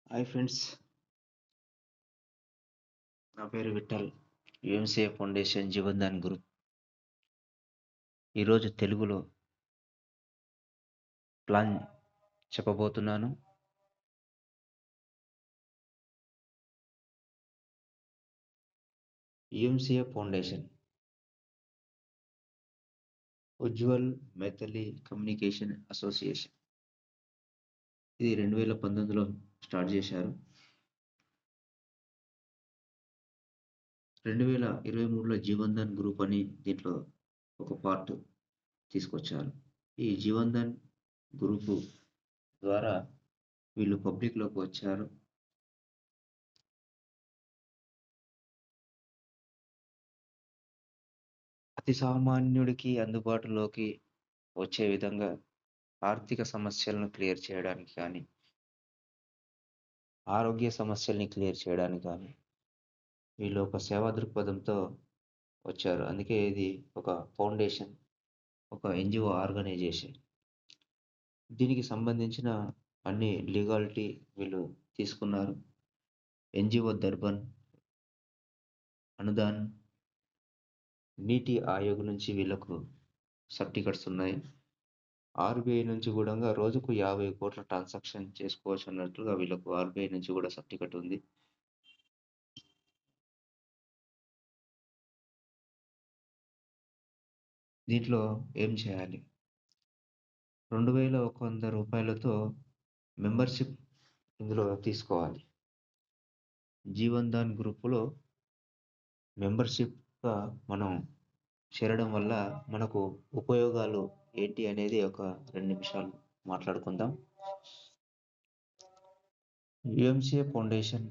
Hi friends, నా పేరు Vitthal. UMCA foundation Jeevandan group. ఈరోజు తెలుగులో ప్లాన్ చెప్పబోతున్నాను. UMCA foundation Ujjwal Maithili communication association. ఇది 2019లో స్టార్ట్ చేశారు. 2023లో జీవన్దాన్ గ్రూప్ అని దీంట్లో ఒక పార్ట్ తీసుకొచ్చారు. ఈ జీవన్దాన్ గ్రూపు ద్వారా వీళ్ళు పబ్లిక్లోకి వచ్చారు. అతి సామాన్యుడికి అందుబాటులోకి వచ్చే విధంగా ఆర్థిక సమస్యలను క్లియర్ చేయడానికి కానీ, ఆరోగ్య సమస్యల్ని క్లియర్ చేయడానికి కానీ వీళ్ళు ఒక సేవా దృక్పథంతో వచ్చారు. అందుకే ఇది ఒక ఫౌండేషన్, ఒక ఎన్‌జీఓ ఆర్గనైజేషన్. దీనికి సంబంధించిన అన్ని లీగాలిటీ వీళ్ళు తీసుకున్నారు. ఎన్‌జీఓ దర్బన్, అనుదాన్, నీతి ఆయోగ్ నుంచి వీళ్ళకు సర్టిఫికెట్స్ ఉన్నాయి. ఆర్‌బీఐ నుంచి గూడంగా రోజుకు 50 కోట్ల ట్రాన్సాక్షన్ చేసుకోవచ్చు అన్నట్లుగా వీళ్ళకు ఆర్‌బీఐ నుంచి గూడా సర్టిఫికెట్ ఉంది. దీంట్లో ఏం చేయాలి? రూ. 2,100 మెంబర్‌షిప్ ఇందులో తీసుకోవాలి. జీవన్ దాన్ గ్రూప్‌లో మెంబర్‌షిప్‌గా మనం చేరడం వల్ల మనకు ఉపయోగాలు ఏంటి అనేది ఒక 2 నిమిషాలు మాట్లాడుకుందాం. యూఎంసీఏ ఫౌండేషన్,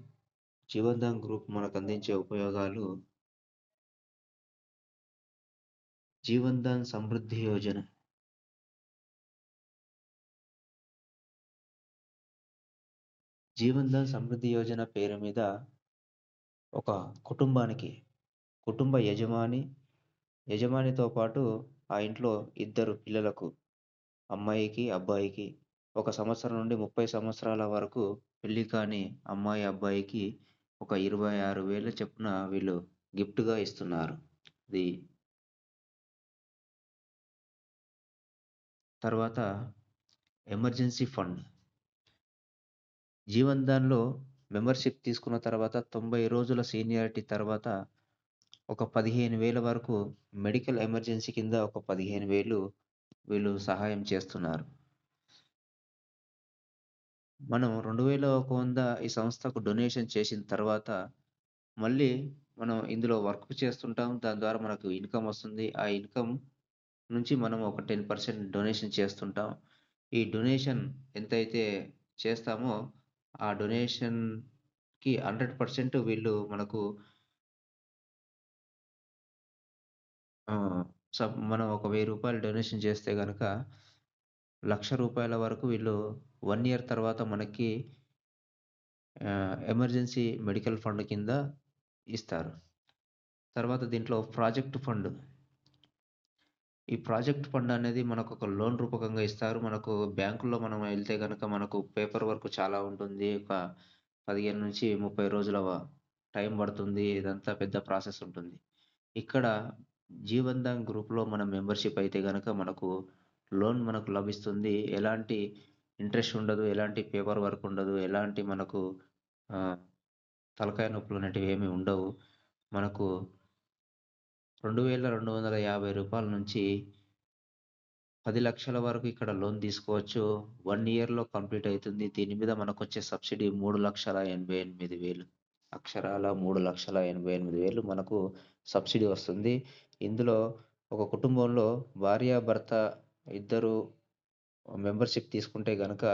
జీవన్ దాన్ గ్రూప్ మనకు అందించే ఉపయోగాలు: జీవన్ దాన్ సమృద్ధి యోజన. జీవన్ దాన్ సమృద్ధి యోజన పేరు మీద ఒక కుటుంబానికి, కుటుంబ యజమానితో పాటు ఆ ఇంట్లో ఇద్దరు పిల్లలకు, అమ్మాయికి, అబ్బాయికి 1 సంవత్సరం నుండి 30 సంవత్సరాల వరకు పెళ్లి కాని అమ్మాయి, అబ్బాయికి ఒక 26,000 చొప్పున వీళ్ళు గిఫ్ట్‌గా ఇస్తున్నారు. ఇది తర్వాత ఎమర్జెన్సీ ఫండ్. జీవన్ దాన్‌లో మెంబర్‌షిప్ తీసుకున్న తర్వాత 90 రోజుల సీనియారిటీ తర్వాత ఒక 15,000 వరకు మెడికల్ ఎమర్జెన్సీ కింద ఒక 15,000 వీళ్ళు సహాయం చేస్తున్నారు. మనం 2,100 ఈ సంస్థకు డొనేషన్ చేసిన తర్వాత, మళ్ళీ మనం ఇందులో వర్క్ చేస్తుంటాం. దాని ద్వారా మనకు ఇన్‌కమ్ వస్తుంది. ఆ ఇన్‌కమ్ నుంచి మనం ఒక 10% డొనేషన్ చేస్తుంటాం. ఈ డొనేషన్ ఎంతైతే చేస్తామో, ఆ డొనేషన్‌కి 100% వీళ్ళు మనకు మనం ఒక రూ. 1,000 డొనేషన్ చేస్తే గనక, రూ. 1,00,000 వరకు వీళ్ళు 1 ఇయర్ తర్వాత మనకి ఎమర్జెన్సీ మెడికల్ ఫండ్ కింద ఇస్తారు. తర్వాత దీంట్లో ప్రాజెక్ట్ ఫండ్. ఈ ప్రాజెక్ట్ ఫండ్ అనేది మనకొక లోన్ రూపకంగా ఇస్తారు. మనకు బ్యాంకుల్లో మనం ఎళ్తే గనక మనకు పేపర్ వర్క్ చాలా ఉంటుంది. ఒక 15-30 రోజుల టైం పడుతుంది. ఇదంతా పెద్ద ప్రాసెస్ ఉంటుంది. ఇక్కడ జీవన్ దాన్ గ్రూప్‌లో మనం మెంబర్‌షిప్ అయితే గనక మనకు లోన్ మనకు లభిస్తుంది. ఎలాంటి ఇంట్రెస్ట్ ఉండదు. ఎలాంటి పేపర్ వర్క్ ఉండదు. ఎలాంటి మనకు ఆహ్, తలకాయ నొప్పులు అనేటివి ఏమి ఉండవు. మనకు రూ. 2,250 నుంచి 10,00,000 వరకు ఇక్కడ లోన్ తీసుకోవచ్చు. 1 ఇయర్‌లో కంప్లీట్ అయితుంది. దీని మీద మనకొచ్చే సబ్సిడీ 3,88,000. అక్షరాల 3,88,000 మనకు సబ్సిడీ వస్తుంది. ఇందులో ఒక కుటుంబంలో భార్యాభర్త ఇద్దరు మెంబర్‌షిప్ తీసుకుంటే గనక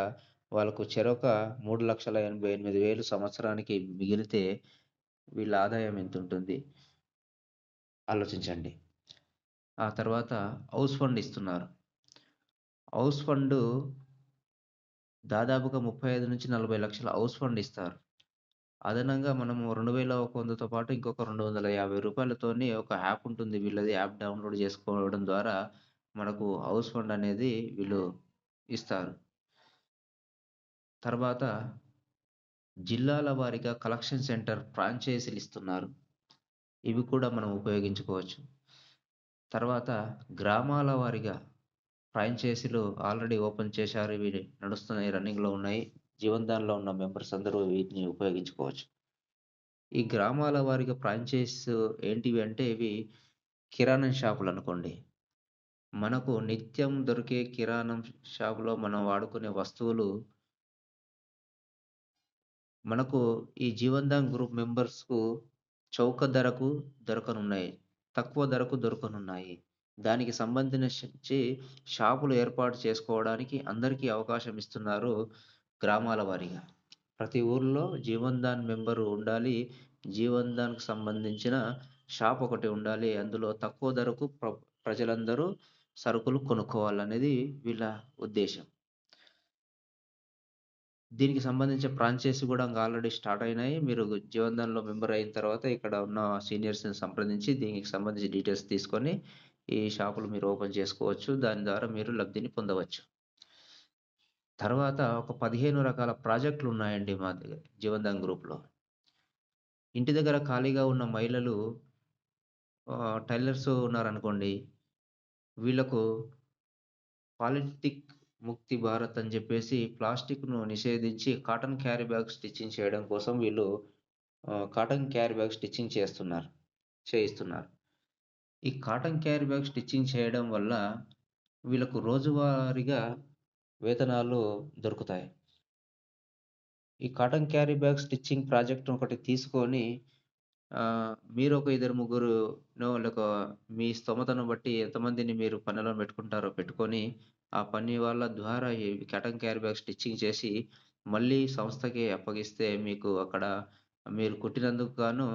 వాళ్ళకు చెరొక 3,88,000 సంవత్సరానికి మిగిలితే వీళ్ళ ఆదాయం ఎంతుంటుంది ఆలోచించండి. ఆ తర్వాత హౌస్ ఫండ్ ఇస్తున్నారు. హౌస్ ఫండు దాదాపుగా 35-40 లక్షల హౌస్ ఫండ్ ఇస్తారు. అదనంగా మనము 2,100తో పాటు ఇంకొక రూ. 250తోని ఒక యాప్ ఉంటుంది వీళ్ళది. యాప్ డౌన్‌లోడ్ చేసుకోవడం ద్వారా మనకు హౌస్ ఫండ్ అనేది వీళ్ళు ఇస్తారు. తర్వాత జిల్లాల వారీగా కలెక్షన్ సెంటర్ ఫ్రాంచైజీలు ఇస్తున్నారు. ఇవి కూడా మనం ఉపయోగించుకోవచ్చు. తర్వాత గ్రామాల వారీగా ఫ్రాంచైజీలు ఆల్రెడీ ఓపెన్ చేశారు. ఇవి నడుస్తున్నాయి. రన్నింగ్‌లో ఉన్నాయి. జీవన్‌దాన్‌లో ఉన్న మెంబర్స్ అందరూ వీటిని ఉపయోగించుకోవచ్చు. ఈ గ్రామాల వారీగా ఫ్రాంచైజ్ ఏంటివి అంటే ఇవి కిరాణం షాపులనుకోండి. మనకు నిత్యం దొరికే కిరాణం షాపులో మనం వాడుకునే వస్తువులు మనకు ఈ జీవన్‌దాన్ గ్రూప్ మెంబర్స్‌కు చౌక ధరకు దొరకనున్నాయి. తక్కువ ధరకు దొరకనున్నాయి. దానికి సంబంధించి షాపులు ఏర్పాటు చేసుకోవడానికి అందరికీ అవకాశం ఇస్తున్నారు గ్రామాల వారీగా. ప్రతి ఊర్లో జీవన్‌దాన్ మెంబరు ఉండాలి. జీవన్‌దాన్‌కి సంబంధించిన షాప్ ఒకటి ఉండాలి. అందులో తక్కువ ధరకు ప్రజలందరూ సరుకులు కొనుక్కోవాలనేది వీళ్ళ ఉద్దేశ్యం. దీనికి సంబంధించిన ఫ్రాంచైజీ గూడా ఆల్రెడీ స్టార్ట్ అయినాయి. మీరు జీవన్‌దాన్‌లో మెంబర్ అయిన తర్వాత ఇక్కడ ఉన్న సీనియర్స్‌ని సంప్రదించి దీనికి సంబంధించి డీటెయిల్స్ తీసుకొని ఈ షాపులు మీరు ఓపెన్ చేసుకోవచ్చు. దాని ద్వారా మీరు లబ్ధిని పొందవచ్చు. తర్వాత ఒక 15 రకాల ప్రాజెక్టులున్నాయండి మా దగ్గర జీవన్‌దాన్ గ్రూప్‌లో. ఇంటి దగ్గర ఖాళీగా ఉన్న మహిళలు టైలర్స్ ఉన్నారనుకోండి. వీళ్ళకు పాలిథిక్ ముక్తి భారత్ అని జెప్పేసి ప్లాస్టిక్‌ను నిషేధించి కాటన్ క్యారీ బ్యాగ్ స్టిచ్చింగ్ చేయడం కోసం వీళ్ళు కాటన్ క్యారీ బ్యాగ్ స్టిచ్చింగ్ చేయిస్తున్నారు. ఈ కాటన్ క్యారీ బ్యాగ్ స్టిచ్చింగ్ చేయడం వల్ల వీళ్ళకు రోజువారీగా వేతనాలు దొరుకుతాయి. ఈ cotton carry bag stitching project ఒకటి తీసుకొని మీరొక ఇద్దరు ముగ్గురునో మీ స్తోమతను బట్టి ఎంతమందిని మీరు పనిలో పెట్టుకుంటారో పెట్టుకొని, ఆ పని వాళ్ళ ద్వారా ఈ కాటన్ క్యారీ బ్యాగ్ స్టిచ్చింగ్ చేసి, మళ్ళీ సంస్థకి అప్పగిస్తే మీకు అక్కడ మీరు కుట్టినందుకు గాను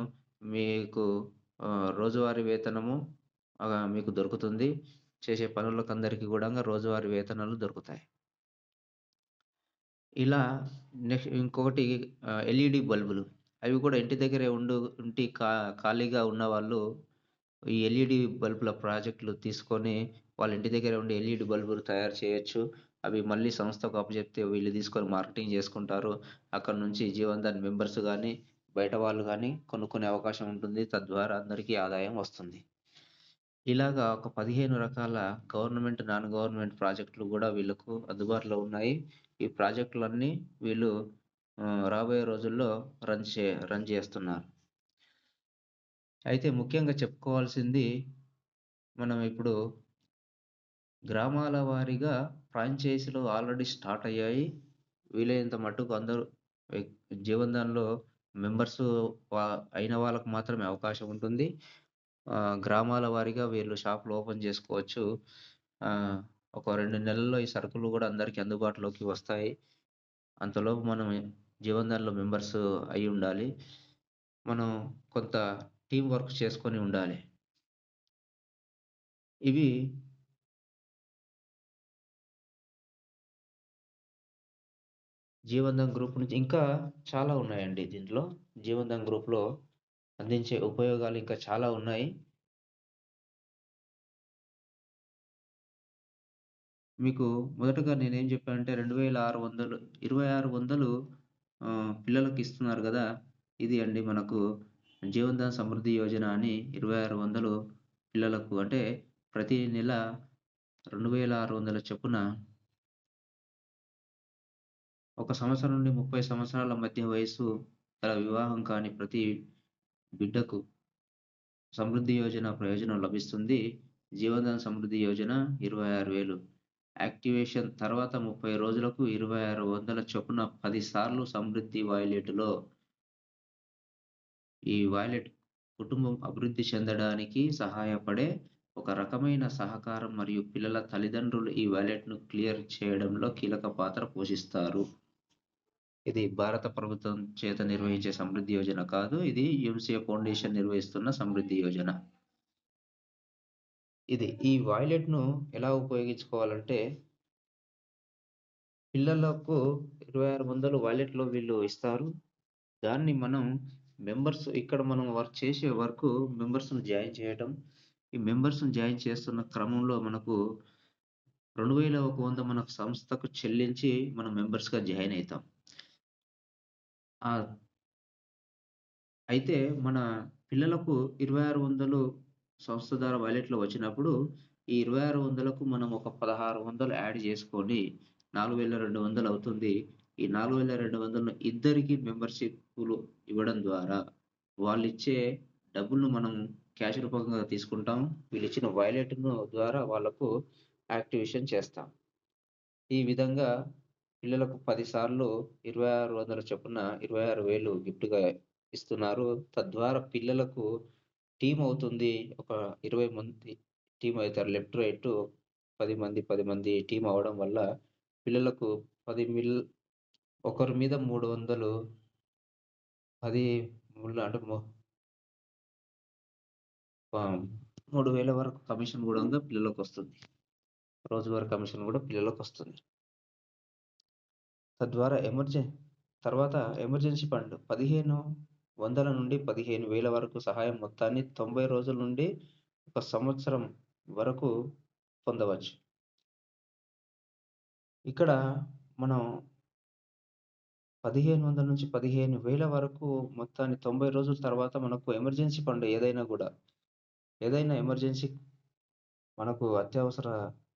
మీకు రోజువారీ వేతనము మీకు దొరుకుతుంది. చేసే పనులకందరికి గూడాంగా రోజువారీ వేతనాలు దొరుకుతాయి. ఇలా ఇంకొకటి ఎల్‌ఈడీ బల్బులు. అవి కూడా ఇంటి దగ్గరే ఉండి ఖాళీగా ఉన్నవాళ్ళు ఈ ఎల్‌ఈడీ బల్బుల ప్రాజెక్ట్‌లు తీసుకొని వాళ్ళ ఇంటి దగ్గరే ఉండి ఎల్‌ఈడీ బల్బులు తయారు చేయొచ్చు. అవి మళ్ళీ సంస్థకు అప్పజెప్తే వీళ్ళు తీసుకొని మార్కెటింగ్ చేసుకుంటారు. అక్కడి నుంచి జీవన్‌దాన్ మెంబర్స్ గానీ, బయట వాళ్ళు గానీ కొనుక్కునే అవకాశం ఉంటుంది. తద్వారా అందరికీ ఆదాయం వస్తుంది. ఇలాగా ఒక 15 రకాల గవర్నమెంట్, నాన్ గవర్నమెంట్ ప్రాజెక్టులు గూడా వీళ్ళకు అందుబాటులో ఉన్నాయి. ఈ ప్రాజెక్టులన్నీ వీళ్ళు రాబోయే రోజుల్లో రన్ చేస్తున్నారు. అయితే ముఖ్యంగా చెప్పుకోవాల్సింది మనం ఇప్పుడు గ్రామాల వారీగా ఫ్రాంచైజీలు ఆల్రెడీ స్టార్ట్ అయ్యాయి. వీలైనంత మట్టుకు అందరూ ఎక్ జీవన్‌దాన్‌లో మెంబర్సు వా అయిన వాళ్ళకి మాత్రమే అవకాశం ఉంటుంది. గ్రామాల వారీగా వీళ్ళు షాపులు ఓపెన్ జేసుకోవచ్చు. ఆహ్, ఒక 2 నెలల్లో ఈ సరుకులు గూడా అందరికి అందుబాటులోకి వస్తాయి. అంతలోపు మనం జీవన్‌దాన్‌లో మెంబర్స్ అయ్యుండాలి. మనం కొంత టీమ్ వర్క్ చేసుకొని ఉండాలి. ఇవి జీవన్‌దాన్ గ్రూప్ నుంచి ఇంకా చాలా ఉన్నాయండి దీంట్లో. జీవన్‌దాన్ గ్రూప్‌లో అందించే ఉపయోగాలు ఇంకా చాలా ఉన్నాయి. మీకు మొదటగా నేనేం జెప్పానంటే 2600 2600 పిల్లలకిస్తున్నారు గదా! ఇది అండి మనకు జీవన్‌దాన్ సమృద్ధి యోజన అని 2600 పిల్లలకు అంటే ప్రతి నెల 2600 చొప్పున ఒక సంవత్సరం నుండి 30 సంవత్సరాల మధ్య వయస్సు గల వివాహం కాని ప్రతి బిడ్డకు సమృద్ధి యోజన ప్రయోజనం లభిస్తుంది. జీవన్‌దాన్ సమృద్ధి యోజన 26,000 యాక్టివేషన్ తర్వాత 30 రోజులకు 2600 చొప్పున 10 సార్లు సమృద్ధి వాలెట్‌లో ఈ వాలెట్ కుటుంబం అభివృద్ధి చెందడానికి సహాయపడే ఒక రకమైన సహకారం మరియు పిల్లల తల్లిదండ్రులు ఈ వాలెట్‌ను క్లియర్ చేయడంలో కీలక పాత్ర పోషిస్తారు. ఇది భారత ప్రభుత్వం చేత నిర్వహించే సమృద్ధి యోజన కాదు. ఇది యూనిసెఫ్ ఫౌండేషన్ నిర్వహిస్తున్న సమృద్ధి యోజన. ఈ వాయిలెట్‌ను ఎలా ఉపయోగించుకోవాలంటే, పిల్లలకు 2600 వాలెట్‌లో వీళ్ళు ఇస్తారు. దాన్ని మనం ఇక్కడ మనం వర్క్ చేసే వరకు మెంబర్స్‌ని జాయిన్ చేయటం. ఈ మెంబర్స్‌ని జాయిన్ చేస్తున్న క్రమంలో మనకు 2100 మనకు సంస్థకు చెల్లించి మనం మెంబర్స్‌గా జాయిన్ అయితాం. ఆ! అయితే మన పిల్లలకు 2600 సంస్థ ద్వారా వాలెట్‌లో వచ్చినప్పుడు, ఈ 2600కు మనం ఒక 1600 యాడ్ చేసుకొని 4200 అవుతుంది. ఈ 4200ను ఇద్దరికీ మెంబర్‌షిప్‌లు ఇవ్వడం ద్వారా, వాళ్ళిచ్చే డబ్బులను మనం క్యాష్ రూపకంగా తీసుకుంటాం. వీళ్ళిచ్చిన వాలెట్‌ను ద్వారా వాళ్ళకు యాక్టివేషన్ చేస్తాం. ఈ విధంగా పిల్లలకు 10 సార్లు 2600 చొప్పున 26,000 గిఫ్ట్‌గా ఇస్తున్నారు. తద్వారా పిల్లలకు టీమవుతుంది. ఒక 20 మంది టీమయితారు. లెఫ్ట్, రైటు 10 మంది, 10 మంది టీమవ్వడం వల్ల పిల్లలకు 10 ఒకరి మీద 300 10 ముళ్ళు అంటే ఆహ్, 3000 వరకు కమిషన్ గూడంగా పిల్లలకొస్తుంది. రోజువారీ కమిషన్ గూడా పిల్లలకొస్తుంది. తద్వారా తర్వాత ఎమర్జెన్సీ ఫండ్ 1500 నుండి 15,000 వరకు సహాయం మొత్తాన్ని 90 రోజుల నుండి ఒక సంవత్సరం వరకు పొందవచ్చు. ఇక్కడ మనం 1500 నుంచి 15,000 వరకు మొత్తాన్ని 90 రోజుల తర్వాత మనకు ఎమర్జెన్సీ ఫండ్ ఏదైనా ఎమర్జెన్సీ మనకు అత్యవసర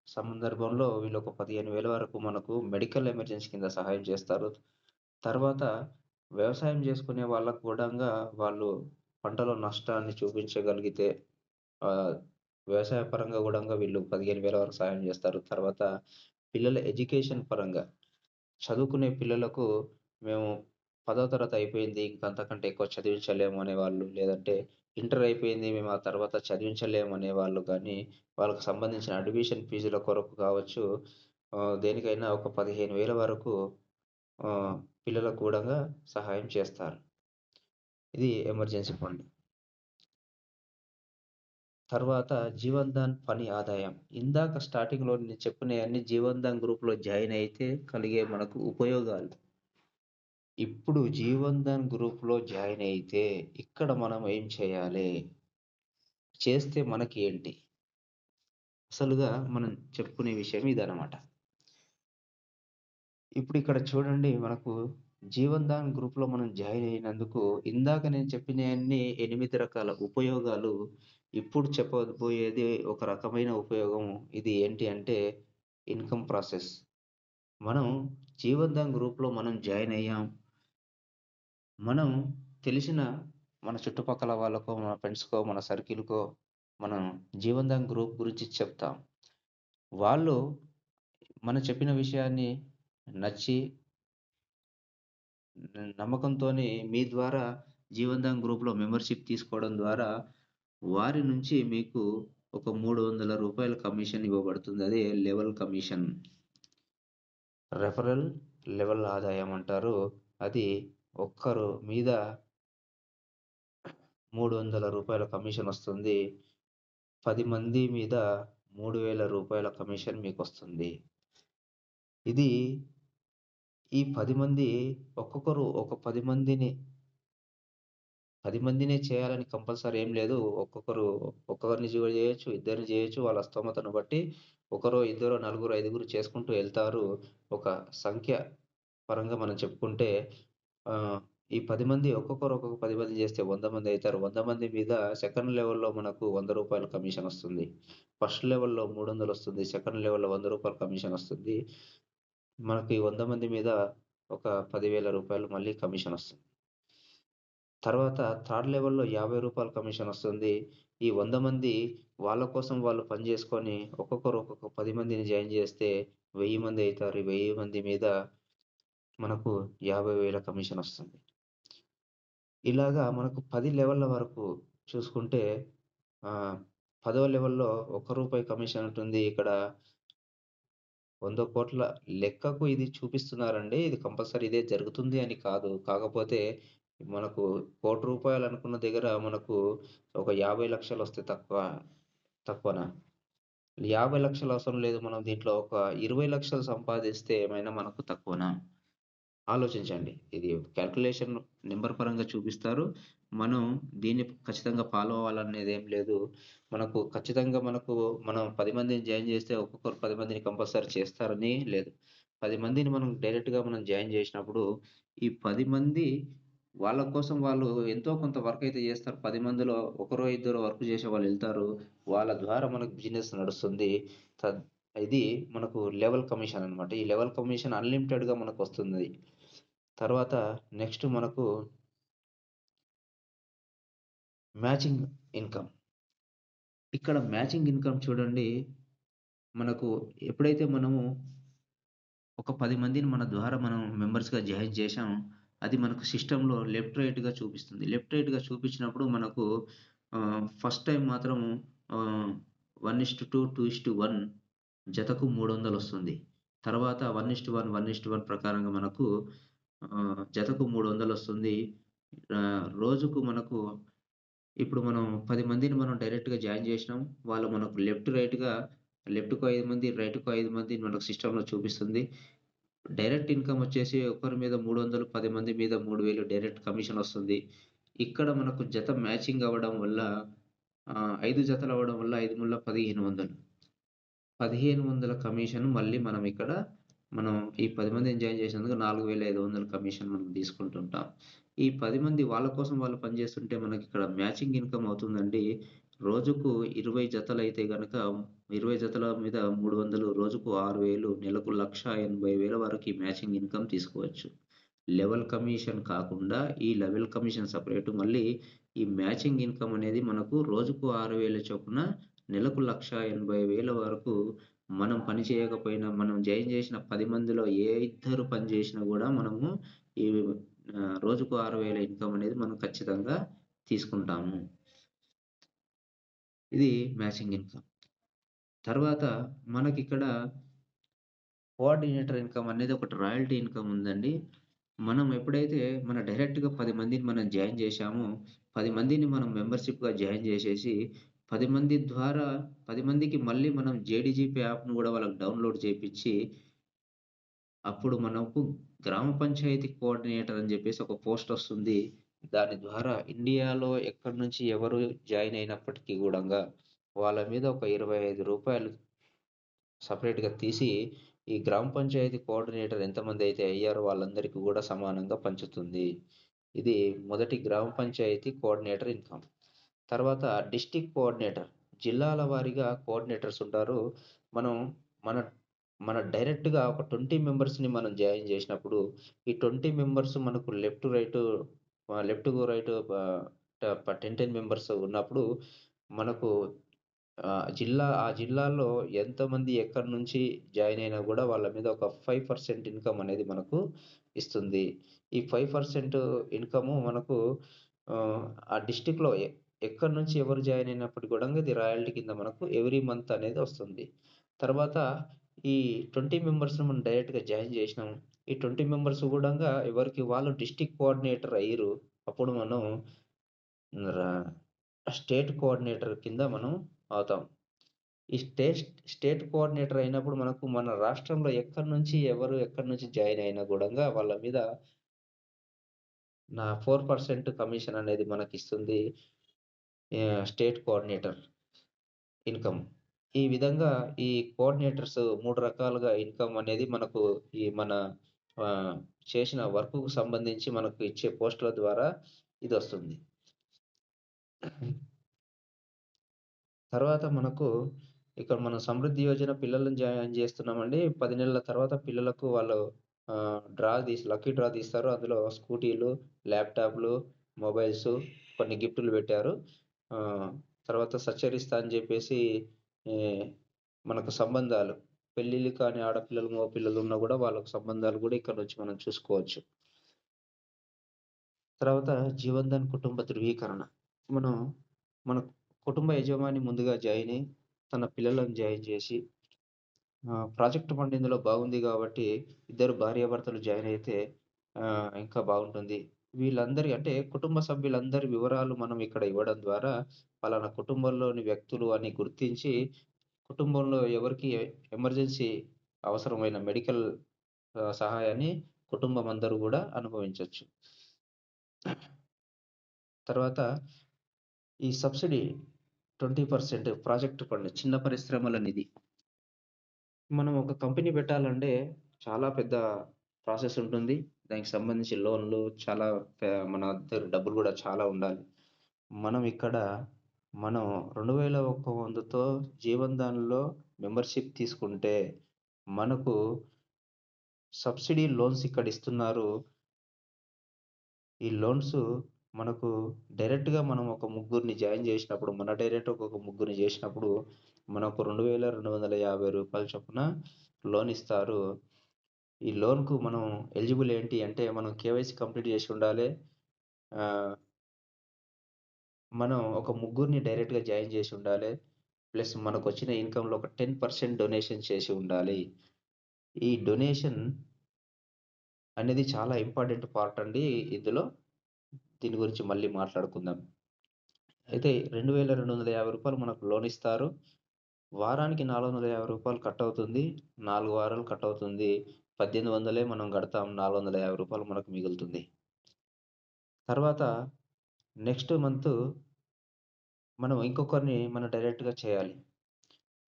సందర్భంలో వీళ్ళొక 15,000 వరకు మనకు మెడికల్ ఎమర్జెన్సీ కింద సహాయం చేస్తారు. తర్వాత వ్యవసాయం చేసుకునే వాళ్ళకి గూడంగా వాళ్ళు పంటలో నష్టాన్ని చూపించగలిగితే ఆహ్, వ్యవసాయ పరంగా గూడంగా వీళ్ళు 15,000 వరకు సహాయం జేస్తారు. తర్వాత పిల్లల ఎడ్యుకేషన్ పరంగా చదువుకునే పిల్లలకు మేము 10వ తరగతి అయిపోయింది. ఇంక అంతకంటే ఎక్కువ చదివించలేము అనేవాళ్ళు, లేదంటే ఇంటర్ అయిపోయింది. మేము ఆ తర్వాత చదివించలేము అనేవాళ్ళు గానీ, వాళ్ళకి సంబంధించిన అడ్మిషన్ ఫీజుల కొరకు కావచ్చు, దేనికైనా ఒక 15,000 వరకు పిల్లలకు కూడంగా సహాయం చేస్తారు. ఇది ఎమర్జెన్సీ ఫండ్. తర్వాత జీవన్ ధాన్ పని ఆదాయం. ఇందాక స్టార్టింగ్‌లో నేను చెప్పినయన్నీ జీవన్ ధాన్ గ్రూప్‌లో జాయిన్ అయితే కలిగే మనకు ఉపయోగాలు. ఇప్పుడు జీవన్ ధాన్ గ్రూప్‌లో జాయిన్ అయితే ఇక్కడ మనం ఏం చేయాలి? చేస్తే మనకేంటి? అసలుగా మనం చెప్పుకునే విషయం ఇదనమాట. ఇప్పుడిక్కడ చూడండి మనకు జీవన్ ధాన్ గ్రూప్‌లో మనం జాయిన్ అయినందుకు ఇందాక నేను చెప్పినయన్నీ 8 రకాల ఉపయోగాలు. ఇప్పుడు చెప్పబోయేది ఒక రకమైన ఉపయోగం. ఇది ఏంటి అంటే ఇన్‌కమ్ ప్రాసెస్. మనం జీవన్ ధాన్ గ్రూప్‌లో మనం జాయిన్ అయ్యాం. మనం తెలిసిన మన చుట్టుపక్కల వాళ్ళకో, మన ఫ్రెండ్స్‌కో, మన సర్కిల్‌కో మనం జీవన్ ధాన్ గ్రూప్ గురించి చెప్తాం. వాళ్ళు మనం చెప్పిన విషయాన్ని నచ్చి నమ్మకంతోని మీ ద్వారా జీవన్ ధాన్ గ్రూప్‌లో మెంబర్‌షిప్ తీసుకోవడం ద్వారా వారి నుంచి మీకు ఒక రూ. 300 కమిషన్ ఇవ్వబడుతుంది. అదే లెవెల్ కమిషన్. రెఫరల్ లెవెల్ ఆదాయం అంటారు. అది ఒక్కరు మీద రూ. 300 కమిషనొస్తుంది. 10 మంది మీద రూ. 3,000 కమిషన్ మీకొస్తుంది. ఇది ఈ 10 మంది ఒక్కొక్కరు ఒక 10 మందినే చేయాలని కంపల్సరీ ఏం లేదు. ఒక్కొక్కరిని జేయొచ్చు, ఇద్దరిని జేయొచ్చు. వాళ్ళ స్తోమతను బట్టి ఒకరో, ఇద్దరో, నలుగురు, ఐదుగురు చేసుకుంటూ ఎళ్తారు. ఒక సంఖ్య పరంగా మనం చెప్పుకుంటే ఆహ్, ఈ 10 మంది ఒక్కొక్క 10 మంది జేస్తే 100 మందయితారు. 100 మంది మీద సెకండ్ లెవెల్‌లో మనకు రూ. 100 కమిషనొస్తుంది. ఫస్ట్ లెవెల్‌లో 300 ఒస్తుంది. సెకండ్ లెవెల్‌లో రూ. 100 కమిషనొస్తుంది. మనకి 100 మంది మీద ఒక రూ. 10,000 మళ్ళీ కమిషనొస్తుంది. తర్వాత థర్డ్ లెవెల్‌లో రూ. 50 కమిషనొస్తుంది. ఈ 100 మంది వాళ్ళ కోసం వాళ్ళు పని జేసుకొని ఒక్కొక్క 10 మందిని జాయిన్ జేస్తే 1000 మంది అయితారు. ఈ 1000 మంది మీద మనకు 50,000 కమిషనొస్తుంది. ఇలాగా మనకు 10 లెవెల్ల వరకు చూసుకుంటే ఆహ్, 10వ లెవెల్‌లో రూ. 1 కమిషన్ ఉంటుంది. ఇక్కడ 100,00,00,000 లెక్కకు ఇది చూపిస్తున్నారండి. ఇది కంపల్సరీ ఇదే జరుగుతుంది అని కాదు. కాకపోతే మనకు రూ. 1,00,00,000 అనుకున్న దగ్గర మనకు ఒక 50,00,000 వస్తే తక్కువన. 50,00,000 అవసరం లేదు. మనం దీంట్లో ఒక 20,00,000 సంపాదిస్తే ఏమైనా మనకు తక్కువనా? ఆలోచించండి. ఇది కాలిక్యులేషన్ నంబర్ పరంగా చూపిస్తారు. మనం దీన్ని ఖచ్చితంగా ఫాలో అవ్వాలనేదేం లేదు. మనకు ఖచ్చితంగా మనం 10 మందిని జాయిన్ జేస్తే ఒక్కొక్కరు 10 మందిని కంపల్సరీ చేస్తారని లేదు. 10 మందిని మనం డైరెక్ట్‌గా మనం జాయిన్ జేసినప్పుడు, ఈ 10 మంది వాళ్ళ కోసం వాళ్ళు ఎంతో కొంత వర్క్ అయితే జేస్తారు. 10 మందిలో ఒకరో, ఇద్దరో వర్క్ జేసేవాళ్ళెళ్తారు. వాళ్ళ ద్వారా మనకు బిజినెస్ నడుస్తుంది. తద్ ఇది మనకు లెవెల్ కమిషన్ అన్నమాట. ఈ లెవెల్ కమిషన్ అన్‌లిమిటెడ్‌గా మనకొస్తుంది. తర్వాత నెక్స్ట్ మనకు మ్యాచింగ్ ఇన్‌కమ్. ఇక్కడ మ్యాచింగ్ ఇన్‌కమ్ చూడండి, మనకు ఎప్పుడైతే మనము ఒక 10 మందిని మన ద్వారా మనం మెంబర్స్‌గా జాయిన్ చేశాం. అది మనకు సిస్టమ్‌లో లెఫ్ట్, రైట్‌గా చూపిస్తుంది. లెఫ్ట్, రైట్‌గా చూపించినప్పుడు మనకు ఫస్ట్ టైమ్ మాత్రం ఆహ్, 1:2, 2:1 జతకు 300 వస్తుంది. తర్వాత 1:1, 1:1 ప్రకారంగా మనకు జతకు 300 వస్తుంది. రోజుకు మనకు ఇప్పుడు మనం 10 మందిని మనం డైరెక్ట్‌గా జాయిన్ చేసినాం. వాళ్ళు మనకు లెఫ్ట్, రైట్‌గా లెఫ్ట్‌కో 5 మంది, రైట్‌కో 5 మంది మనకు సిస్టమ్‌లో చూపిస్తుంది. డైరెక్ట్ ఇన్‌కమ్ వచ్చేసి ఒకరి మీద 300, 10 మంది మీద 3000 డైరెక్ట్ కమిషన్ వస్తుంది. ఇక్కడ మనకు జత మ్యాచింగ్ అవ్వడం వల్ల 5 జతలు అవ్వడం వల్ల 5 ముళ్ళ 1500. 1500 కమిషన్ మళ్ళీ మనం ఇక్కడ మనం ఈ 10 మందిని జాయిన్ చేసినందుకు 4500 కమిషన్ మనం తీసుకుంటుంటాం. ఈ 10 మంది వాళ్ళ కోసం వాళ్ళు పనిచేస్తుంటే మనకిక్కడ మ్యాచింగ్ ఇన్‌కమ్ అవుతుందండి. రోజుకు 20 జతలైతే గనక 20 జతల మీద 300 రోజుకు 6000 నెలకు 1,80,000 వరకు ఈ మ్యాచింగ్ ఇన్‌కమ్ తీసుకోవచ్చు. లెవెల్ కమిషన్ కాకుండా ఈ లెవెల్ కమిషన్ సెపరేట్ మళ్ళీ ఈ మ్యాచింగ్ ఇన్‌కమ్ అనేది మనకు రోజుకు 6,000 చొప్పున నెలకు 1,80,000 వరకు మనం పని చేయకపోయినా, మనం జాయిన్ చేసిన 10 మందిలో ఏ ఇద్దరు పని చేసినా గూడా మనము ఈ రోజుకు 6,000 ఇన్‌కమ్ అనేది మనం ఖచ్చితంగా తీసుకుంటాము. ఇది మ్యాచింగ్ ఇన్‌కమ్. తర్వాత మనకిక్కడ కోఆర్డినేటర్ ఇన్‌కమ్ అనేది ఒకటి రాయల్టీ ఇన్‌కమ్ ఉందండి. మనం ఎప్పుడైతే డైరెక్ట్‌గా 10 మందిని మనం జాయిన్ చేశామో, 10 మందిని మనం మెంబర్‌షిప్‌గా జాయిన్ చేసేసి, 10 మంది ద్వారా 10 మందికి మళ్ళీ మనం జేడీజీపీ యాప్‌ను గూడా వాళ్ళకి డౌన్‌లోడ్ చేపిచ్చి, అప్పుడు మనకు గ్రామ పంచాయతీ కోఆర్డినేటర్ అని జెప్పేసి ఒక పోస్ట్ ఒస్తుంది. దాని ద్వారా ఇండియాలో ఎక్కడి నుంచి ఎవరు జాయిన్ అయినప్పటికీ గూడంగా వాళ్ళ మీద ఒక రూ. 25 సెపరేట్‌గా తీసి, ఈ గ్రామ పంచాయతీ కోఆర్డినేటర్ ఎంతమందైతే అయ్యారో వాళ్ళందరికీ గూడా సమానంగా పంచుతుంది. ఇది మొదటి గ్రామ పంచాయతీ కోఆర్డినేటర్ ఇన్‌కమ్. తర్వాత డిస్ట్రిక్ట్ కోఆర్డినేటర్. జిల్లాల వారీగా కోఆర్డినేటర్స్ ఉంటారు. మనం మన మన డైరెక్ట్‌గా ఒక 20 మెంబర్స్‌ని మనం జాయిన్ జేసినప్పుడు, ఈ 20 మెంబర్స్ మనకు left, right left, right 10, 10 members ఉన్నప్పుడు మనకు ఆ జిల్లాలో ఎంతమంది ఎక్కడి నుంచి జాయిన్ అయినా గూడా వాళ్ళ మీద ఒక 5% ఇన్‌కమ్ అనేది మనకు ఇస్తుంది. ఈ 5% ఇన్‌కము మనకు ఆ డిస్ట్రిక్ట్‌లో ఎక్కడి నుంచి ఎవరు జాయిన్ అయినప్పటికి గూడా ఇది రాయల్టీ కింద మనకు ఎవ్రీ మంత్ అనేది వస్తుంది. తర్వాత ఈ 20 మెంబర్స్‌ని మనం డైరెక్ట్‌గా జాయిన్ జేసినాం. ఈ 20 మెంబర్స్ గూడంగా ఎవరికి వాళ్ళు డిస్ట్రిక్ట్ కోఆర్డినేటర్ అయ్యిర్రు. అప్పుడు మనం రా స్టేట్ కోఆర్డినేటర్ కింద మనం అవుతాం. ఈ స్టేట్ కోఆర్డినేటర్ అయినప్పుడు మనకు మన రాష్ట్రంలో ఎక్కడి నుంచి జాయిన్ అయినా గూడంగా వాళ్ళ మీద 4% కమిషన్ అనేది మనకిస్తుంది. State coordinator income. ఈ విధంగా ఈ కోఆర్డినేటర్స్ 3 రకాలుగా ఇన్‌కమ్ అనేది మనకు ఈ మన ఆహ్, చేసిన వర్క్‌కు సంబంధించి మనకు ఇచ్చే పోస్ట్‌ల ద్వారా ఇదొస్తుంది. తర్వాత మనకు ఇక్కడ మనం సమృద్ధి యోజన పిల్లలను జాయిన్ జేస్తున్నామండి. 10 నెలల తర్వాత పిల్లలకు వాళ్ళు లక్కీ డ్రా తీస్తారు. అందులో స్కూటీలు, ల్యాప్‌టాప్‌లు, మొబైల్సు కొన్ని గిఫ్టులు పెట్టారు. ఆహ్, తర్వాత సచ్చరిస్తా అని జెప్పేసి ఈ మనకు సంబంధాలు పెళ్ళిళ్ళు కాని ఆడపిల్లలు, మగ పిల్లలు ఉన్నా గూడా వాళ్ళకు సంబంధాలు గూడా ఇక్కడ నుంచి మనం చూసుకోవచ్చు. తర్వాత జీవన్ ధన్ కుటుంబ ధృవీకరణ. మనం మన కుటుంబ యజమాని ముందుగా జాయిన్ అయ్యి, తన పిల్లలను జాయిన్ చేసి, ప్రాజెక్ట్ ఫండ్ ఇందులో బాగుంది గాబట్టి, ఇద్దరు భార్యాభర్తలు జాయిన్ అయితే ఇంకా బాగుంటుంది. వీళ్ళందరి అంటే కుటుంబ సభ్యులందరి వివరాలు మనం ఇక్కడ ఇవ్వడం ద్వారా, పలానా కుటుంబంలోని వ్యక్తులు అని గుర్తించి, కుటుంబంలో ఎవరికి ఎమర్జెన్సీ అవసరమైన మెడికల్ సహాయాన్ని కుటుంబం అందరూ గూడా అనుభవించొచ్చు. తర్వాత ఈ సబ్సిడీ 20% ప్రాజెక్ట్ ఫండ్ చిన్న పరిశ్రమల నిధి. మనం ఒక కంపెనీ పెట్టాలంటే చాలా పెద్ద ప్రాసెస్ ఉంటుంది. దానికి సంబంధించి లోన్‌లు చాలా మన దగ్గర డబ్బులు గూడా చాలా ఉండాలి. మనం ఇక్కడ మనం 2100తో జీవన్ దాన్‌లో మెంబర్‌షిప్ తీసుకుంటే, మనకు సబ్సిడీ లోన్స్ ఇక్కడ ఇస్తున్నారు. ఈ లోన్స్ మనకు డైరెక్ట్‌గా మనం ఒక ముగ్గురిని జాయిన్ జేసినప్పుడు, మన డైరెక్ట్ ఒక ముగ్గురిని జేసినప్పుడు, మనకు రూ. 2250 చొప్పున లోన్ ఇస్తారు. ఈ లోన్‌కు మనం ఎలిజిబుల్ ఏంటి అంటే, మనం కేవైసీ కంప్లీట్ జేసి ఉండాలె. ఆహ్, మనం ఒక ముగ్గురిని డైరెక్ట్‌గా జాయిన్ జేసి ఉండాలె. ప్లస్ మనకొచ్చిన ఇన్‌కమ్‌లో ఒక 10% డొనేషన్ చేసి ఉండాలి. ఈ డొనేషన్ అనేది చాలా ఇంపార్టెంట్ పార్ట్ అండి ఇందులో. దీని గురించి మళ్ళీ మాట్లాడుకుందాం. అయితే రూ. 2250 మనకు లోన్ ఇస్తారు. వారానికి రూ. 450 కట్ అవుతుంది. 4 వారాలు కట్ అవుతుంది. 1800 మనం కడతాం. రూ. 450 మనకు మిగులుతుంది. తర్వాత నెక్స్ట్ మంత్ మనం ఇంకొకరిని మనం డైరెక్ట్‌గా చేయాలి.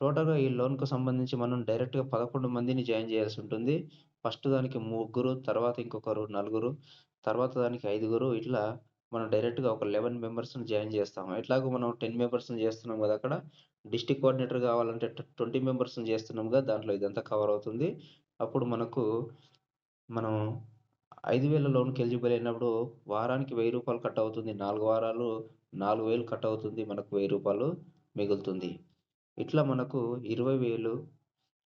టోటల్‌గా ఈ లోన్‌కు సంబంధించి మనం డైరెక్ట్‌గా 11 మందిని జాయిన్ చేయాల్సుంటుంది. ఫస్ట్ దానికి ముగ్గురు, తర్వాత ఇంకొకరు నలుగురు, తర్వాత దానికి ఐదుగురు ఇట్లా మనం డైరెక్ట్‌గా ఒక 11 మెంబర్స్‌ని జాయిన్ చేస్తాం. ఎట్లాగో మనం 10 మెంబర్స్‌ని చేస్తున్నాం గదా! అక్కడ. డిస్ట్రిక్ట్ కోఆర్డినేటర్ కావాలంటే 20 మెంబర్స్‌ని చేస్తున్నాంగా దాంట్లో ఇదంతా కవర్ అవుతుంది. అప్పుడు మనకు మనం 5,000 లోన్‌కి ఎలిజిబుల్ అయినప్పుడు వారానికి రూ. 1000 కట్ అవుతుంది. 4 వారాలు 4,000 కట్ అవుతుంది. మనకు రూ. 1000 మిగులుతుంది. ఇట్లా మనకు 20,000,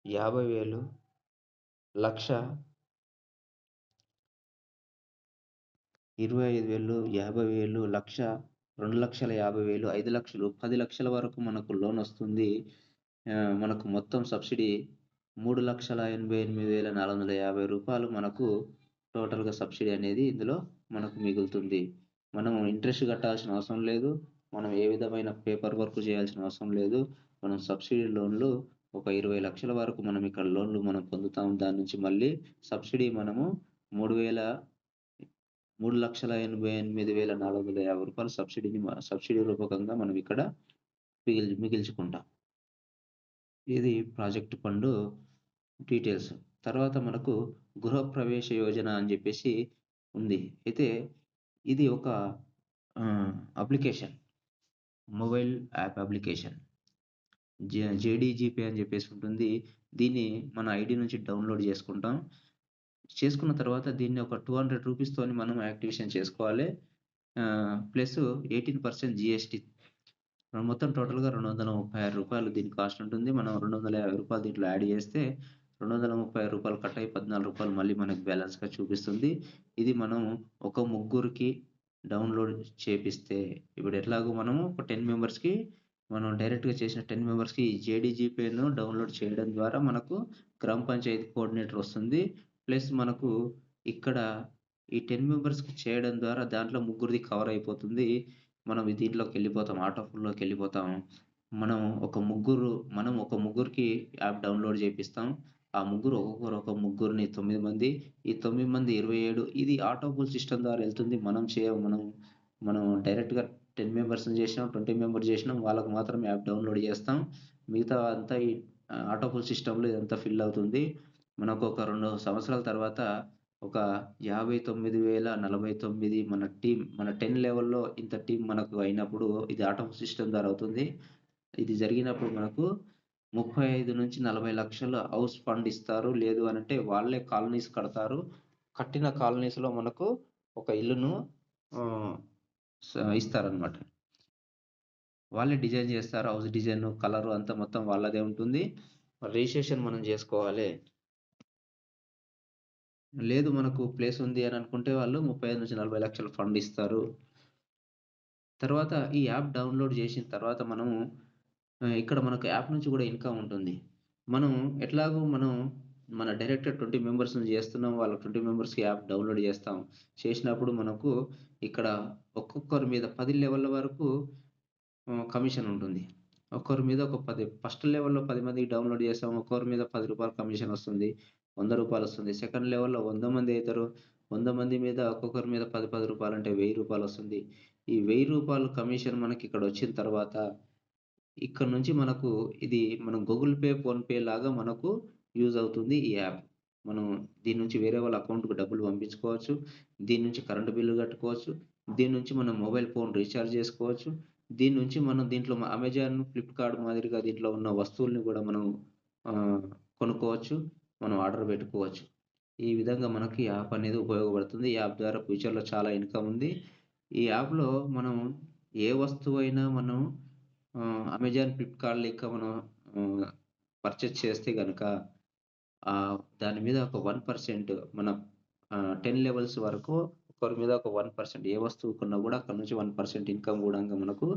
50,000, 1,00,000, 25,000, 50,000, 1,00,000, 2,50,000, 5,00,000, 10,00,000 వరకు మనకు లోనొస్తుంది. మనకు మొత్తం సబ్సిడీ రూ. 3,88,450 మనకు టోటల్‌గా సబ్సిడీ అనేది ఇందులో మనకు మిగులుతుంది. మనం ఇంట్రెస్ట్ కట్టాల్సిన అవసరం లేదు. మనం ఏ విధమైన పేపర్ వర్క్ చేయాల్సిన అవసరం లేదు. మనం సబ్సిడీ లోన్‌లు ఒక 20,00,000 వరకు మనం ఇక్కడ లోన్‌లు మనం పొందుతాం. దాని నుంచి మళ్ళీ సబ్సిడీ మనము 3,88,450 సబ్సిడీ రూపకంగా మనం ఇక్కడ మిగిల్చుకుంటాం. ఇది ప్రాజెక్ట్ ఫండు డీటెయిల్స్. తర్వాత మనకు గృహప్రవేశ యోజన అని జెప్పేసి ఉంది. అయితే ఇది ఒక ఆహ్, అప్లికేషన్. Mobile app application. జేడీజీపే అని జెప్పేసి ఉంటుంది. దీన్ని మన ఐడీ నుంచి డౌన్‌లోడ్ జేసుకుంటాం. చేసుకున్న తర్వాత దీన్ని ఒక రూ. 200 తోని మనం యాక్టివేషన్ చేసుకోవాలి. Plus 18% GST. మొత్తం టోటల్‌గా రూ. 236 దీని కాస్ట్ ఉంటుంది. మనం రూ. 250 దీంట్లో యాడ్ చేస్తే రూ. 230 కట్ అయ్యి రూ. 14 మళ్ళీ మనకు బ్యాలెన్స్‌గా చూపిస్తుంది. ఇది మనం ఒక ముగ్గురికి డౌన్‌లోడ్ చేపిస్తే ఇప్పుడు ఎట్లాగో మనము ఒక 10 మెంబర్స్‌కి మనం డైరెక్ట్‌గా చేసిన 10 మెంబర్స్‌కి ఈ జేడీజీపేను డౌన్‌లోడ్ చేయడం ద్వారా మనకు గ్రామ పంచాయతీ కోఆర్డినేటర్ వస్తుంది. ప్లస్ మనకు ఇక్కడ ఈ 10 మెంబర్స్‌కి చేయడం ద్వారా దాంట్లో ముగ్గురిది కవర్ అయిపోతుంది. మనం దీంట్లోకెళ్ళిపోతాం. ఆటో ఫుల్‌లోకెళ్ళిపోతాం. మనం ఒక ముగ్గురికి యాప్ డౌన్‌లోడ్ చేపిస్తాం. ఆ ముగ్గురు ఒక్కొక్కరు ఒక ముగ్గురిని 9 మంది. ఈ 9 మంది 27 ఇది ఆటో పుల్ సిస్టమ్ ద్వారా ఎళ్తుంది. మనం డైరెక్ట్‌గా 10 మెంబర్స్‌ని చేసినాం, 20 మెంబర్స్ చేసినాం. వాళ్ళకి మాత్రమే యాప్ డౌన్‌లోడ్ చేస్తాం. మిగతా అంతా ఈ ఆటో పుల్ సిస్టమ్‌లో ఇదంతా ఫిల్ అవుతుంది. మనకు ఒక 2 సంవత్సరాల తర్వాత ఒక 59,049 మన 10 లెవెల్‌లో ఇంత టీమ్ మనకు అయినప్పుడు ఇది ఆటో సిస్టమ్ ద్వారా అవుతుంది. ఇది జరిగినప్పుడు మనకు 35-40 లక్షల హౌస్ ఫండ్ ఇస్తారు. లేదు అనంటే వాళ్ళే కాలనీస్ కడతారు. కట్టిన కాలనీస్‌లో మనకు ఒక ఇల్లును ఆహ్, స ఇస్తారనమాట. వాళ్ళే డిజైన్ చేస్తారు. హౌస్ డిజైను, కలరు అంతా మొత్తం వాళ్ళదే ఉంటుంది. రిజిస్ట్రేషన్ మనం జేసుకోవాలి. లేదు మనకు ప్లేస్ ఉంది అని అనుకుంటే వాళ్ళు 35-40 లక్షల ఫండ్ ఇస్తారు. తర్వాత ఈ యాప్ డౌన్‌లోడ్ జేసిన తర్వాత మనము ఇక్కడ మనకు యాప్ నుంచి గూడా ఇన్‌కమ్ ఉంటుంది. మనం ఎట్లాగో మన డైరెక్ట్ 20 మెంబర్స్‌ని జేస్తున్నాం. వాళ్ళ 20 మెంబర్స్‌కి యాప్ డౌన్‌లోడ్ జేస్తాం. చేసినప్పుడు మనకు ఇక్కడ ఒక్కొక్కరి మీద 10 లెవెల్ల వరకు కమిషన్ ఉంటుంది. ఒక్కొక్కరి మీద ఒక 10 ఫస్ట్ లెవెల్‌లో 10 మందికి డౌన్‌లోడ్ చేసాం. ఒక్కొక్కరి మీద రూ. 10 కమిషన్ వస్తుంది. రూ. 100 వస్తుంది. సెకండ్ లెవెల్‌లో 100 మంది అయితారు. 100 మంది మీద ఒక్కొక్కరి మీద రూ. 10 అంటే రూ. 1000 వస్తుంది. ఈ రూ. 1000 కమిషన్ మనకిక్కడొచ్చిన తర్వాత ఇక్కడ నుంచి మనకు ఇది మనం గూగుల్ పే, ఫోన్‌పే లాగా మనకు యూజ్ అవుతుంది ఈ యాప్. మనం దీని నుంచి వేరే వాళ్ళ అకౌంట్‌కి డబ్బులు పంపించుకోవచ్చు. దీని నుంచి కరెంట్ బిల్లు కట్టుకోవచ్చు. దీని నుంచి మనం మొబైల్ ఫోన్ రీచార్జ్ చేసుకోవచ్చు. దీని నుంచి మనం దీంట్లో అమెజాన్, ఫ్లిప్‌కార్ట్ మాదిరిగా దీంట్లో ఉన్న వస్తువుల్ని గూడా మనం ఆహ్, కొనుక్కోవచ్చు. మనం ఆర్డర్ పెట్టుకోవచ్చు. ఈ విధంగా మనకి ఈ యాప్ అనేది ఉపయోగపడుతుంది. ఈ యాప్ ద్వారా ఫ్యూచర్‌లో చాలా ఇన్‌కమ్ ఉంది. ఈ యాప్‌లో మనం ఏ వస్తువైనా మనం అమెజాన్, ఫ్లిప్‌కార్ట్ లెక్క మనం ఆహ్, పర్చేజ్ చేస్తే గనక దాని మీద ఒక 1% మన 10 లెవెల్స్ వరకు ఒకరి మీద ఒక 1% ఏ వస్తువు కొన్నా గూడా అక్కడి నుంచి 1% ఇన్‌కమ్ గూడంగా మనకు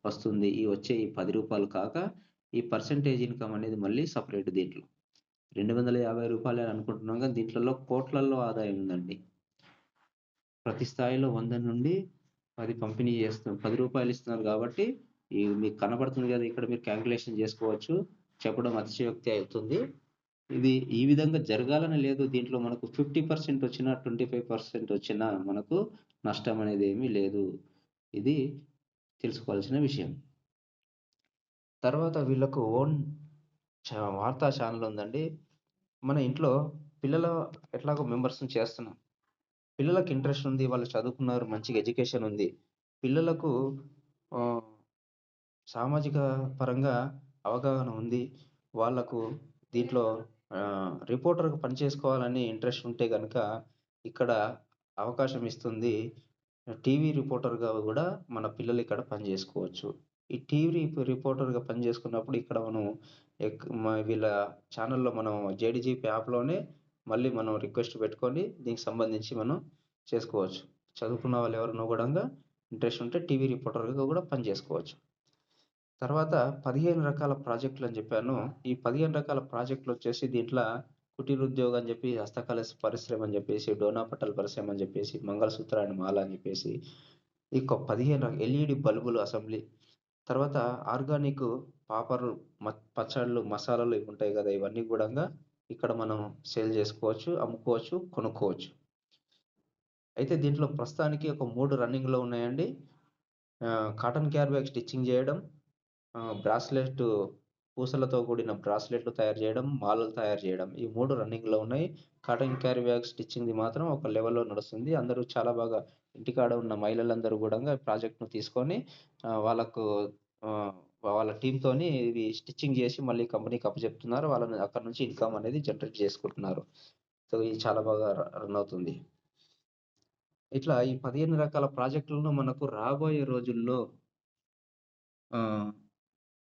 వస్తుంది. ఈ వచ్చే ఈ రూ. 10 కాక ఈ పర్సెంటేజ్ ఇన్‌కమ్ అనేది మళ్ళీ సెపరేట్ దీంట్లో. రూ. 250 అని అనుకుంటున్నాం గానీ దీంట్లలో కోట్లల్లో ఆదాయం ఉందండి. ప్రతి స్థాయిలో 100 నుండి 10 పంపిణీ చేస్తున్నాం. రూ. 10 ఇస్తున్నారు గాబట్టి మీకు కనబడుతుంది గదా! ఇక్కడ మీరు కాలిక్యులేషన్ జేసుకోవచ్చు. చెప్పడం అతిశయోక్తి అవుతుంది. ఇది ఈ విధంగా జరగాలని లేదు. దీంట్లో మనకు 50% వచ్చినా, 25% వచ్చినా మనకు నష్టం అనేది ఏమీ లేదు. ఇది తెలుసుకోవాల్సిన విషయం. తర్వాత వీళ్ళకు ఓన్ వార్తా ఛానెల్ ఉందండి. మన ఇంట్లో పిల్లల ఎట్లాగో మెంబర్స్‌ని చేస్తున్నాం. పిల్లలకి ఇంట్రెస్ట్ ఉంది. వాళ్ళు చదువుకున్నారు. మంచిగా ఎడ్యుకేషన్ ఉంది. పిల్లలకు ఆహ్, సామాజిక పరంగా అవగాహన ఉంది. వాళ్ళకు దీంట్లో రిపోర్టర్‌గా పని చేసుకోవాలని ఇంట్రెస్ట్ ఉంటే గనక ఇక్కడ అవకాశం ఇస్తుంది. టీవీ రిపోర్టర్‌గా గూడా మన పిల్లలు ఇక్కడ పని జేసుకోవచ్చు. ఈ టీవీ రిపోర్టర్‌గా పని జేసుకున్నప్పుడు ఇక్కడ మనం వీళ్ళ ఛానెల్‌లో మనం జేడీజీపీ యాప్‌లోనే మళ్ళీ మనం రిక్వెస్ట్ పెట్టుకొని దీనికి సంబంధించి మనం చేసుకోవచ్చు. చదువుకున్న వాళ్ళు ఎవరైనా గూడంగా ఇంట్రెస్ట్ ఉంటే టీవీ రిపోర్టర్‌గా గూడా పని జేసుకోవచ్చు. తర్వాత 15 రకాల ప్రాజెక్టులని జెప్పాను. ఈ 15 రకాల ప్రాజెక్టులొచ్చేసి దీంట్ల కుటీరోద్యోగం అని జెప్పి, హస్తకళ పరిశ్రమ అని జెప్పేసి, డోనా పట్టల పరిశ్రమ అని జెప్పేసి, మంగళసూత్ర అండ్ మాల అని జెప్పేసి, ఇంకో 15 ఎల్ఈడీ బల్బులు అసెంబ్లీ, తర్వాత ఆర్గానిక్ పాపర్లు, పచ్చళ్ళు, మసాలాలు ఇవి ఉంటాయి గదా! ఇవన్నీ గూడంగా ఇక్కడ మనం సేల్ జేసుకోవచ్చు, అమ్ముకోవచ్చు, కొనుక్కోవచ్చు. అయితే దీంట్లో ప్రస్తుతానికి ఒక 3 రన్నింగ్‌లో ఉన్నాయండి. కాటన్ క్యారీ బ్యాగ్ స్టిచ్చింగ్ జేయడం, బ్రాస్లెట్ పూసలతో కూడిన బ్రాస్లెట్‌లు తయారు జేయడం, మాలలు తయారు జేయడం. ఈ 3 రన్నింగ్‌లో ఉన్నాయి. కాటన్ క్యారీ బ్యాగ్ స్టిచ్చింగ్‌ది మాత్రం ఒక లెవెల్‌లో నడుస్తుంది. అందరూ చాలా బాగా ఇంటికాడ ఉన్న మహిళలందరూ గూడంగా ప్రాజెక్ట్‌ను తీసుకొని వాళ్ళకు ఆహ్, వాళ్ళ టీమ్‌తోని ఇవి స్టిచ్చింగ్ జేసి మళ్ళీ కంపెనీకి అప్పజెప్తున్నారు. వాళ్ళని అక్కడి నుంచి ఇన్‌కమ్ అనేది జనరేట్ చేసుకుంటున్నారు. సో, ఇది చాలా బాగా రన్ అవుతుంది. ఇట్లా ఈ 15 రకాల ప్రాజెక్టులను మనకు రాబోయే రోజుల్లో ఆహ్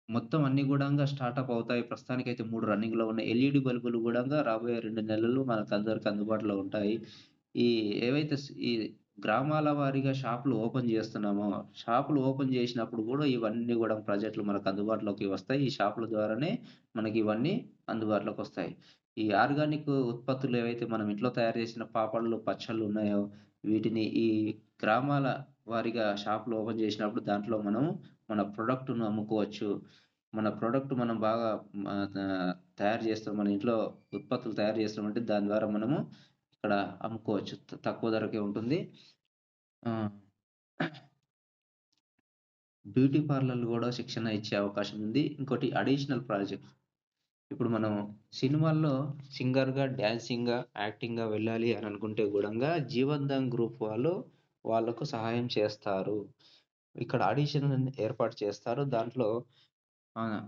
మొత్తం అన్నీ గూడంగా స్టార్టప్ అవుతాయి. ప్రస్తుతానికైతే 3 రన్నింగ్‌లో ఉన్నాయి. ఎల్ఈడీ బల్బులు గూడంగా రాబోయే 2 నెలల్లో మనకందరికి అందుబాటులో ఉంటాయి. ఈ ఏవైతే ఈ గ్రామాల వారీగా షాపులు ఓపెన్ జేస్తున్నామో, షాపులు ఓపెన్ జేసినప్పుడు గూడా ఇవన్నీ గూడా ప్రాజెక్టులు మనకు అందుబాటులోకి వస్తాయి. ఈ షాపుల ద్వారానే మనకివన్నీ అందుబాటులోకొస్తాయి. ఈ ఆర్గానిక్ ఉత్పత్తులు ఏవైతే మనం ఇంట్లో తయారు చేసిన పాపడ్లు, పచ్చళ్ళు ఉన్నాయో, వీటిని ఈ గ్రామాల వారీగా షాపులు ఓపెన్ జేసినప్పుడు దాంట్లో మనం మన ప్రొడక్ట్‌ను అమ్ముకోవచ్చు. మన ప్రొడక్ట్ మనం బాగా ఆహ్, త తయారు చేస్తాం. మన ఇంట్లో ఉత్పత్తులు తయారు చేస్తామంటే దాని ద్వారా మనము ఇక్కడ అమ్ముకోవచ్చు. తక్కువ ధరకే ఉంటుంది. ఆ! బ్యూటీ పార్లర్‌లు గూడా శిక్షణ ఇచ్చే అవకాశం ఉంది. ఇంకోటి అడిషనల్ ప్రాజెక్ట్. ఇప్పుడు మనం సినిమాల్లో సింగర్‌గా, డాన్సింగ్‌గా, యాక్టింగ్‌గా వెళ్ళాలి అని అనుకుంటే గూడంగా జీవన్ గ్రూప్ వాళ్ళు వాళ్ళకు సహాయం చేస్తారు. ఇక్కడ ఆడిషన్ ఏర్పాటు చేస్తారు. దాంట్లో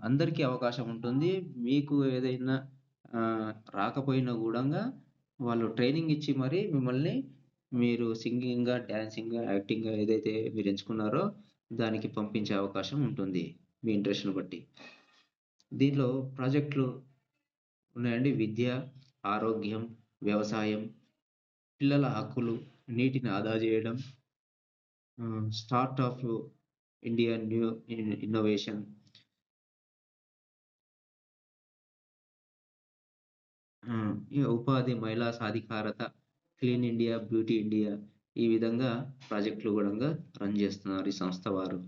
అందరికీ అవకాశం ఉంటుంది. మీకు ఏదైనా ఆహ్, రాకపోయినా గూడంగా వాళ్ళు ట్రైనింగ్ ఇచ్చి మరి మిమ్మల్ని మీరు సింగింగ్‌గా, డాన్సింగ్‌గా, యాక్టింగ్‌గా ఏదైతే మీరు ఎంచుకున్నారో దానికి పంపించే అవకాశం ఉంటుంది. మీ ఇంట్రెస్ట్‌ని బట్టి. దీంట్లో ప్రాజెక్ట్‌లు ఉన్నాయండి. విద్య, ఆరోగ్యం, వ్యవసాయం, పిల్లల హక్కులు, నీటిని ఆదా జేయడం, start of India new innovation, ఈ ఉపాధి, మహిళా సాధికారత, క్లీన్ ఇండియా, బ్యూటీ ఇండియా ఈ విధంగా ప్రాజెక్ట్‌లు గూడంగా రన్ జేస్తున్నారు ఈ సంస్థ వారు.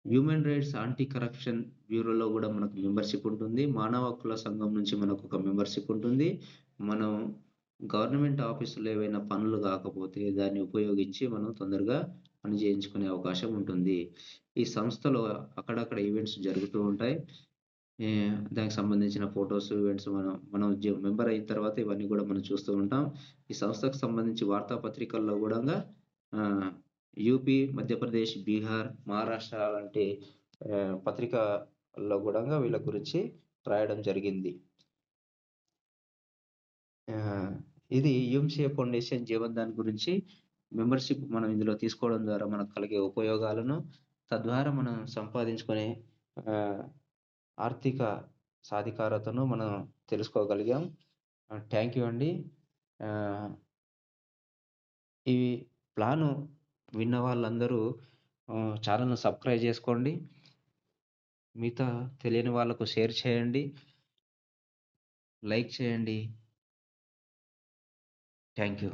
హ్యూమన్ రైట్స్ యాంటీ కరప్షన్ బ్యూరోలో గూడా మనకు మెంబర్‌షిప్ ఉంటుంది. మానవ హక్కుల సంఘం నుంచి మనకొక మెంబర్‌షిప్ ఉంటుంది. మనం గవర్నమెంట్ ఆఫీసులో ఏవైనా పనులు గాకపోతే దాన్ని ఉపయోగించి మనం తొందరగా పని జేయించుకునే అవకాశం ఉంటుంది. ఈ సంస్థలో అక్కడక్కడ ఈవెంట్స్ జరుగుతూ ఉంటాయి. ఏ దానికి సంబంధించిన ఫోటోస్, ఈవెంట్స్ మనం మెంబర్ అయిన తర్వాత ఇవన్నీ గూడా మనం చూస్తూ ఉంటాం. ఈ సంస్థకు సంబంధించి వార్తాపత్రికల్లో గూడంగా ఆహ్, యూపీ, మధ్యప్రదేశ్, బీహార్, మహారాష్ట్ర లాంటి పత్రికల్లో గూడంగా వీళ్ళ గురించి రాయడం జరిగింది. ఆహ్, ఇది యూఎంసీఏ ఫౌండేషన్ జీవన్‌దాన్ గురించి మెంబర్‌షిప్ మనం ఇందులో తీసుకోవడం ద్వారా మనకు కలిగే ఉపయోగాలను, తద్వారా మనం సంపాదించుకునే ఆహ్, ఆర్థిక సాధికారతను మనం తెలుసుకోగలిగాం. థ్యాంక్ యూ అండి. ఆహ్, ఈ ప్లాను విన్న వాళ్ళందరూ ఛానెల్‌ను సబ్‌స్క్రైబ్ జేసుకోండి. మిగతా తెలియని వాళ్ళకు షేర్ చేయండి. లైక్ చేయండి. Thank you.